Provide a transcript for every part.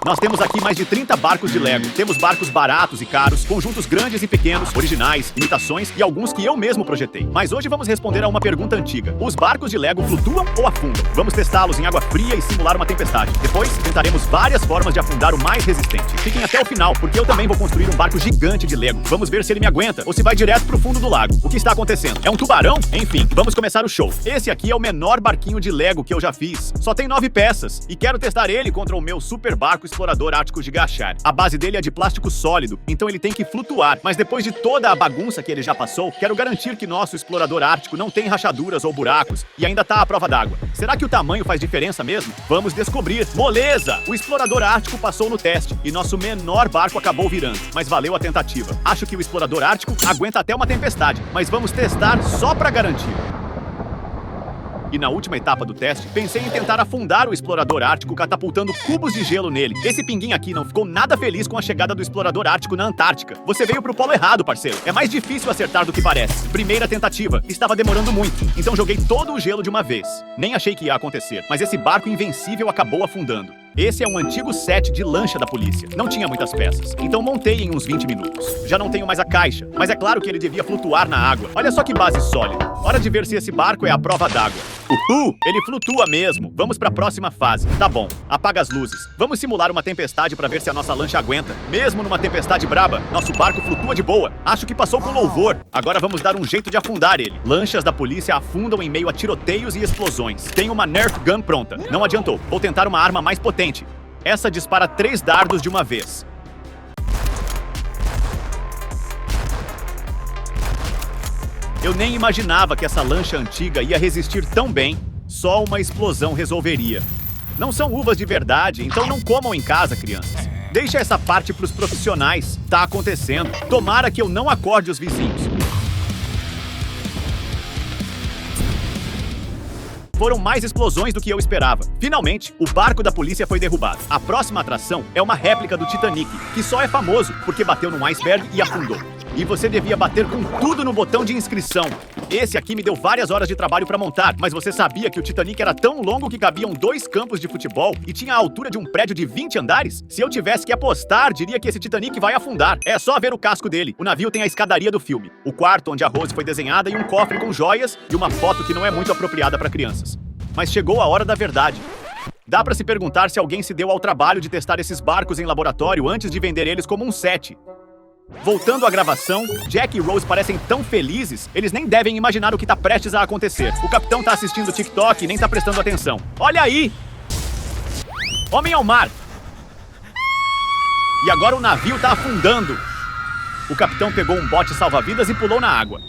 Nós temos aqui mais de 30 barcos de Lego. Temos barcos baratos e caros, conjuntos grandes e pequenos, originais, imitações e alguns que eu mesmo projetei. Mas hoje vamos responder a uma pergunta antiga. Os barcos de Lego flutuam ou afundam? Vamos testá-los em água fria e simular uma tempestade. Depois, tentaremos várias formas de afundar o mais resistente. Fiquem até o final, porque eu também vou construir um barco gigante de Lego. Vamos ver se ele me aguenta ou se vai direto pro fundo do lago. O que está acontecendo? É um tubarão? Enfim, vamos começar o show. Esse aqui é o menor barquinho de Lego que eu já fiz. Só tem 9 peças e quero testar ele contra o meu super barco explorador ártico Gigachar. A base dele é de plástico sólido, então ele tem que flutuar. Mas depois de toda a bagunça que ele já passou, quero garantir que nosso explorador ártico não tem rachaduras ou buracos e ainda tá à prova d'água. Será que o tamanho faz diferença mesmo? Vamos descobrir. Moleza! O explorador ártico passou no teste e nosso menor barco acabou virando, mas valeu a tentativa. Acho que o explorador ártico aguenta até uma tempestade, mas vamos testar só pra garantir. E na última etapa do teste, pensei em tentar afundar o explorador ártico catapultando cubos de gelo nele. Esse pinguim aqui não ficou nada feliz com a chegada do explorador ártico na Antártica. Você veio pro polo errado, parceiro. É mais difícil acertar do que parece. Primeira tentativa. Estava demorando muito, então joguei todo o gelo de uma vez. Nem achei que ia acontecer, mas esse barco invencível acabou afundando. Esse é um antigo set de lancha da polícia. Não tinha muitas peças, então montei em uns 20 minutos. Já não tenho mais a caixa, mas é claro que ele devia flutuar na água. Olha só que base sólida. Hora de ver se esse barco é a prova d'água. Uhul! Ele flutua mesmo. Vamos pra próxima fase. Tá bom, apaga as luzes. Vamos simular uma tempestade pra ver se a nossa lancha aguenta. Mesmo numa tempestade braba, nosso barco flutua de boa. Acho que passou com louvor. Agora vamos dar um jeito de afundar ele. Lanchas da polícia afundam em meio a tiroteios e explosões. Tenho uma Nerf Gun pronta. Não adiantou. Vou tentar uma arma mais potente. Essa dispara 3 dardos de uma vez. Eu nem imaginava que essa lancha antiga ia resistir tão bem. Só uma explosão resolveria. Não são uvas de verdade, então não comam em casa, crianças. Deixa essa parte pros profissionais. Tá acontecendo. Tomara que eu não acorde os vizinhos. Foram mais explosões do que eu esperava. Finalmente, o barco da polícia foi derrubado. A próxima atração é uma réplica do Titanic, que só é famoso porque bateu num iceberg e afundou. E você devia bater com tudo no botão de inscrição. Esse aqui me deu várias horas de trabalho pra montar, mas você sabia que o Titanic era tão longo que cabiam 2 campos de futebol e tinha a altura de um prédio de 20 andares? Se eu tivesse que apostar, diria que esse Titanic vai afundar. É só ver o casco dele. O navio tem a escadaria do filme, o quarto onde a Rose foi desenhada e um cofre com joias e uma foto que não é muito apropriada pra crianças. Mas chegou a hora da verdade. Dá pra se perguntar se alguém se deu ao trabalho de testar esses barcos em laboratório antes de vender eles como um set. Voltando à gravação, Jack e Rose parecem tão felizes, eles nem devem imaginar o que tá prestes a acontecer. O capitão tá assistindo o TikTok e nem tá prestando atenção. Olha aí! Homem ao mar! E agora o navio tá afundando. O capitão pegou um bote salva-vidas e pulou na água.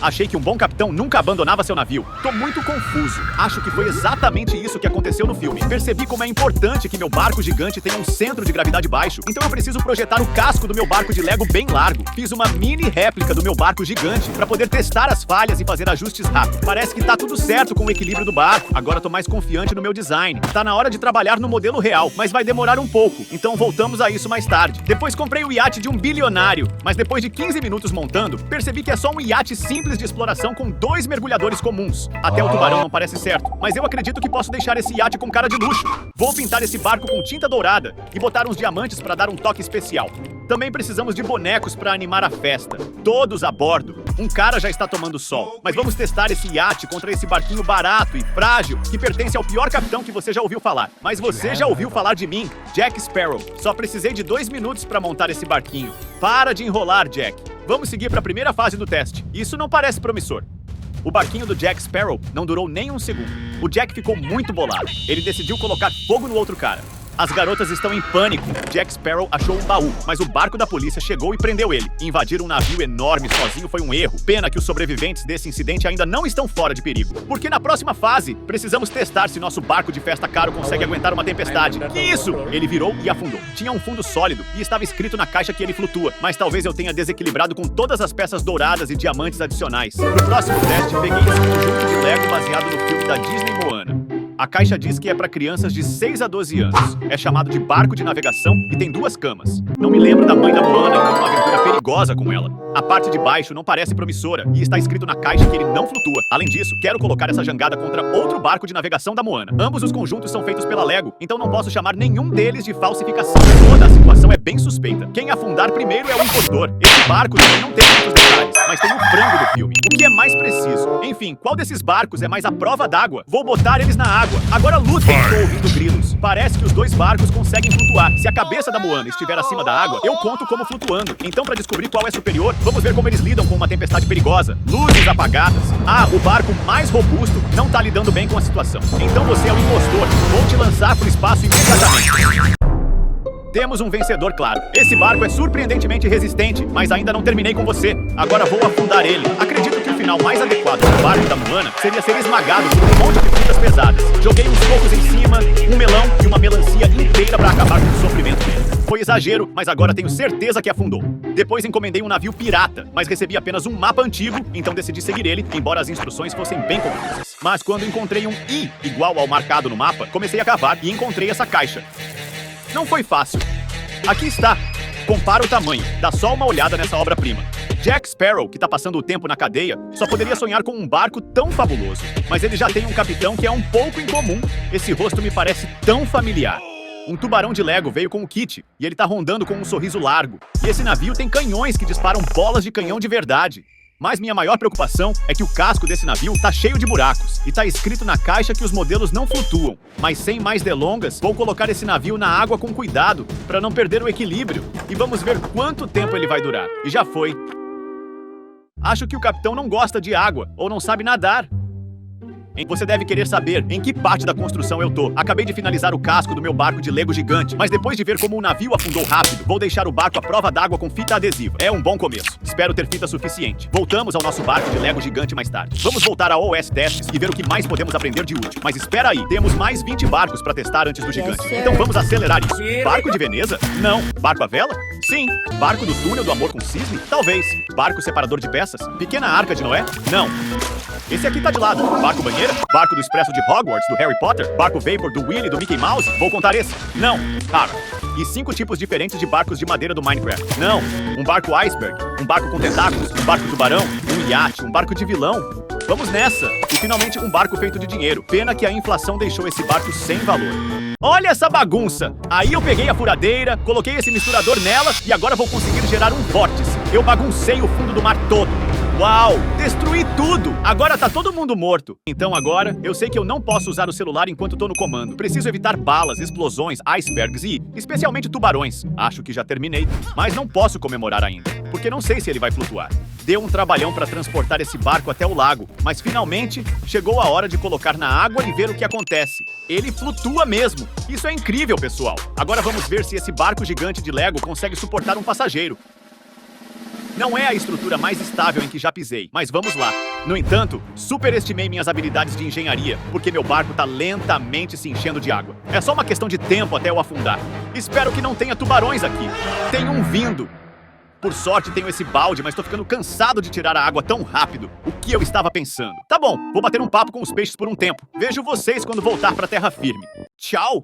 Achei que um bom capitão nunca abandonava seu navio. Tô muito confuso. Acho que foi exatamente isso que aconteceu no filme. Percebi como é importante que meu barco gigante tenha um centro de gravidade baixo. Então eu preciso projetar o casco do meu barco de Lego bem largo. Fiz uma mini réplica do meu barco gigante pra poder testar as falhas e fazer ajustes rápidos. Parece que tá tudo certo com o equilíbrio do barco. Agora tô mais confiante no meu design. Tá na hora de trabalhar no modelo real, mas vai demorar um pouco. Então voltamos a isso mais tarde. Depois comprei o iate de um bilionário. Mas depois de 15 minutos montando, percebi que é só um iate simples de exploração com 2 mergulhadores comuns. Até o tubarão não parece certo, mas eu acredito que posso deixar esse iate com cara de luxo. Vou pintar esse barco com tinta dourada e botar uns diamantes para dar um toque especial. Também precisamos de bonecos para animar a festa. Todos a bordo. Um cara já está tomando sol, mas vamos testar esse iate contra esse barquinho barato e frágil que pertence ao pior capitão que você já ouviu falar. Mas você já ouviu falar de mim, Jack Sparrow. Só precisei de 2 minutos para montar esse barquinho. Para de enrolar, Jack. Vamos seguir para a primeira fase do teste. Isso não parece promissor. O barquinho do Jack Sparrow não durou nem um segundo. O Jack ficou muito bolado. Ele decidiu colocar fogo no outro cara. As garotas estão em pânico. Jack Sparrow achou um baú, mas o barco da polícia chegou e prendeu ele. Invadir um navio enorme sozinho foi um erro. Pena que os sobreviventes desse incidente ainda não estão fora de perigo. Porque na próxima fase, precisamos testar se nosso barco de festa caro consegue aguentar uma tempestade. Que isso? Ele virou e afundou. Tinha um fundo sólido e estava escrito na caixa que ele flutua. Mas talvez eu tenha desequilibrado com todas as peças douradas e diamantes adicionais. No próximo teste, peguei esse conjunto de Lego baseado no filme da Disney Moana. A caixa diz que é para crianças de 6 a 12 anos. É chamado de barco de navegação e tem 2 camas. Não me lembro da mãe da Moana e uma aventura perigosa com ela. A parte de baixo não parece promissora e está escrito na caixa que ele não flutua. Além disso, quero colocar essa jangada contra outro barco de navegação da Moana. Ambos os conjuntos são feitos pela Lego, então não posso chamar nenhum deles de falsificação. Toda a situação é bem suspeita. Quem afundar primeiro é o impostor. Esse barco também não tem muitos detalhes, mas tem o frango do filme. O que é mais preciso? Enfim, qual desses barcos é mais à prova d'água? Vou botar eles na água. Agora lutem! Estou ouvindo grilos. Parece que os 2 barcos conseguem flutuar. Se a cabeça da Moana estiver acima da água, eu conto como flutuando. Então, para descobrir qual é superior, vamos ver como eles lidam com uma tempestade perigosa. Luzes apagadas. Ah, o barco mais robusto não tá lidando bem com a situação. Então você é o impostor. Vou te lançar pro espaço imediatamente. Temos um vencedor, claro. Esse barco é surpreendentemente resistente, mas ainda não terminei com você. Agora vou afundar ele. Acredito que o final mais adequado do barco da Moana seria ser esmagado por um monte de frutas pesadas. Joguei uns cocos em cima, um melão e uma melancia inteira para acabar com o sofrimento dele. Foi exagero, mas agora tenho certeza que afundou. Depois encomendei um navio pirata, mas recebi apenas um mapa antigo, então decidi seguir ele, embora as instruções fossem bem confusas. Mas quando encontrei um I igual ao marcado no mapa, comecei a cavar e encontrei essa caixa. Não foi fácil. Aqui está. Compara o tamanho. Dá só uma olhada nessa obra-prima. Jack Sparrow, que tá passando o tempo na cadeia, só poderia sonhar com um barco tão fabuloso. Mas ele já tem um capitão que é um pouco incomum. Esse rosto me parece tão familiar. Um tubarão de Lego veio com o kit, e ele tá rondando com um sorriso largo. E esse navio tem canhões que disparam bolas de canhão de verdade. Mas minha maior preocupação é que o casco desse navio tá cheio de buracos e tá escrito na caixa que os modelos não flutuam. Mas sem mais delongas, vou colocar esse navio na água com cuidado para não perder o equilíbrio e vamos ver quanto tempo ele vai durar. E já foi. Acho que o capitão não gosta de água ou não sabe nadar. Você deve querer saber em que parte da construção eu tô. Acabei de finalizar o casco do meu barco de Lego gigante, mas depois de ver como o navio afundou rápido, vou deixar o barco à prova d'água com fita adesiva. É um bom começo. Espero ter fita suficiente. Voltamos ao nosso barco de Lego gigante mais tarde. Vamos voltar ao OS Testes e ver o que mais podemos aprender de útil. Mas espera aí, temos mais 20 barcos para testar antes do gigante. Então vamos acelerar isso. Barco de Veneza? Não. Barco à vela? Sim. Barco do túnel do amor com cisne? Talvez. Barco separador de peças? Pequena arca de Noé? Não. Esse aqui tá de lado. Barco banheira? Barco do Expresso de Hogwarts, do Harry Potter? Barco Vapor do Willy, do Mickey Mouse? Vou contar esse? Não. Cara. E 5 tipos diferentes de barcos de madeira do Minecraft? Não. Um barco iceberg? Um barco com tentáculos? Um barco tubarão? Um iate? Um barco de vilão? Vamos nessa! E finalmente um barco feito de dinheiro. Pena que a inflação deixou esse barco sem valor. Olha essa bagunça! Aí eu peguei a furadeira, coloquei esse misturador nela e agora vou conseguir gerar um vórtice. Eu baguncei o fundo do mar todo. Uau! Destruí tudo! Agora tá todo mundo morto. Então agora, eu sei que eu não posso usar o celular enquanto tô no comando. Preciso evitar balas, explosões, icebergs e, especialmente, tubarões. Acho que já terminei, mas não posso comemorar ainda, porque não sei se ele vai flutuar. Deu um trabalhão para transportar esse barco até o lago, mas finalmente chegou a hora de colocar na água e ver o que acontece. Ele flutua mesmo! Isso é incrível, pessoal! Agora vamos ver se esse barco gigante de Lego consegue suportar um passageiro. Não é a estrutura mais estável em que já pisei, mas vamos lá. No entanto, superestimei minhas habilidades de engenharia, porque meu barco tá lentamente se enchendo de água. É só uma questão de tempo até eu afundar. Espero que não tenha tubarões aqui. Tem um vindo. Por sorte tenho esse balde, mas tô ficando cansado de tirar a água tão rápido. O que eu estava pensando? Tá bom, vou bater um papo com os peixes por um tempo. Vejo vocês quando voltar pra terra firme. Tchau!